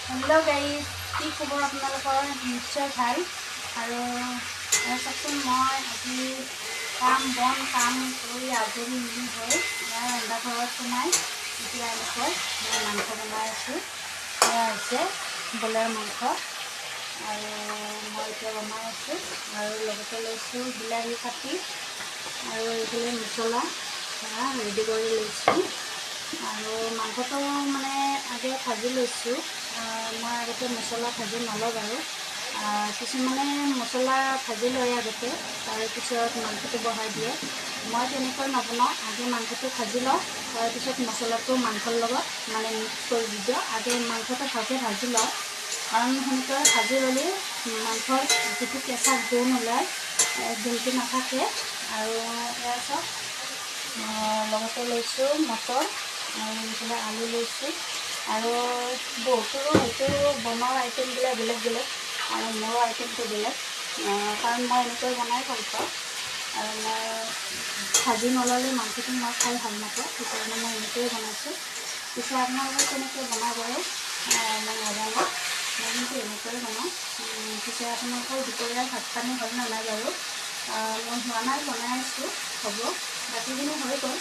Hello guys কি খবৰ আপোনালোকৰ নিশ্চয় ভাল আৰু চাচোন মই আজি কাম কৰি আজৰি মিলি হৈ ৰন্ধা ঘৰত সোমাই এতিয়া এনেকৈ মই মাংস বনাই আছোঁ। এয়া হৈছে ব্ৰইলাৰ মাংস আৰু মই এতিয়া বনাই আছোঁ আৰু লগতে লৈছোঁ বিলাহী কাটি আৰু এইফালে মছলা ৰেডি কৰি লৈছোঁ আৰু মাংসটো মানে আগে ভাজি লৈছোঁ। মই আগতে মছলা ভাজি নলওঁ বাৰু, কিছুমানে মছলা ভাজি লয় আগতে তাৰপিছত মাংসটো বহাই দিয়ে। মই তেনেকৈ নবনাওঁ, আগে মাংসটো ভাজি লওঁ তাৰপিছত মছলাটো মাংসৰ লগত মানে মিক্স কৰি দি দিওঁ। আগে মাংসটো ভালকৈ ভাজি লওঁ কাৰণ সেনেকৈ ভাজি ল'লে মাংসৰ যিটো কেঁচা গোন্ধ ওলায় গোন্ধটো নাথাকে। আৰু এয়া চব লগতে লৈছোঁ মটৰ আৰু এইফালে আলু লৈছোঁ আৰু বহুতৰো হয়তো বনোৱাৰ আইটেমবিলাক বেলেগ বেলেগ আৰু মোৰো আইটেমটো বেলেগ, কাৰণ মই এনেকৈ বনাই ভাল পাওঁ আৰু মই ভাজি নল'লে মাংসটো মই খাই ভাল নাপাওঁ, সেইকাৰণে মই এনেকৈয়ে বনাইছোঁ। পিছে আপোনালোকে কেনেকৈ বনাই বাৰু মই নাজানো, মই কিন্তু এনেকৈয়ে বনাওঁ। পিছে আপোনালোকৰ দুপৰীয়াৰ ভাত পানী হ'ল নে নাই বাৰু? মই হোৱা নাই, বনাই আছোঁ, হ'ব। বাকীখিনি হৈ গ'ল,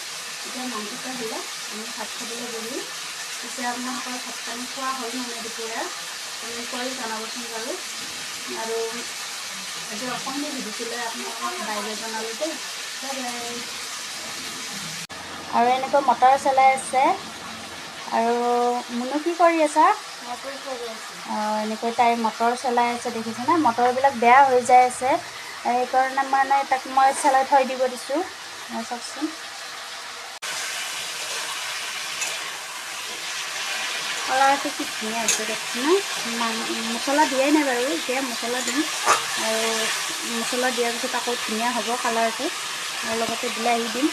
এতিয়া মাংসটো দিলে আমি ভাত খাবলৈ বহিম। পিছে আপোনালোকৰ ভাত পানী খোৱা হ'ল মানে দুপৰীয়া কমেণ্ট কৰি জনাবচোন বাৰু। আৰু আজি অসমীয়া ভিডিঅ'টোলৈ আপোনালোকক বাইদেউ জনালোঁ দেই, বাই বাই। আৰু এনেকৈ মটৰ চলাই আছে আৰু মুনু কি কৰি আছা? এনেকৈ তাই মটৰ চলাই আছে, দেখিছেনে? মটৰবিলাক বেয়া হৈ যাই আছে, সেইকাৰণে মানে তাক মই চলাই থৈ দিব দিছোঁ। চাওকচোন কালাৰটো কি ধুনীয়া হৈছে দেখিছেনে? মছলা দিয়াই নাই বাৰু, এতিয়া মছলা দিম আৰু মছলা দিয়াৰ পিছত আকৌ ধুনীয়া হ'ব কালাৰটো আৰু লগতে বিলাহী দিম।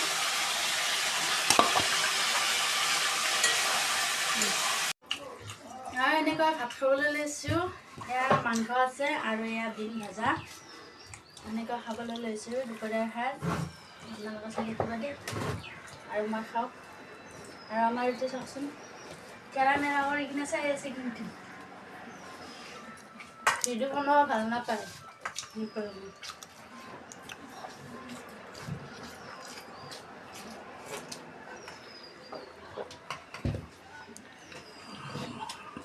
আৰু এনেকৈ ভাত খাবলৈ লৈছোঁ, এয়া মাংস আছে আৰু এয়া ডিম ভাজা, এনেকৈ খাবলৈ লৈছোঁ দুপৰীয়াৰ সাজ। আপোনালোকে চাই থাকিব দেই আৰু মই খাওঁ। আৰু আমাৰ এইটো চাওকচোন কেৰামেৰা কৰি কিনে চাই আছে, কিন্তু ভিডিঅ' বনোৱা ভাল নাপায়।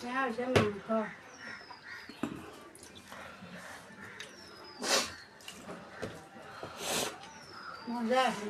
এয়া হৈছে মাংস, মজা আছে।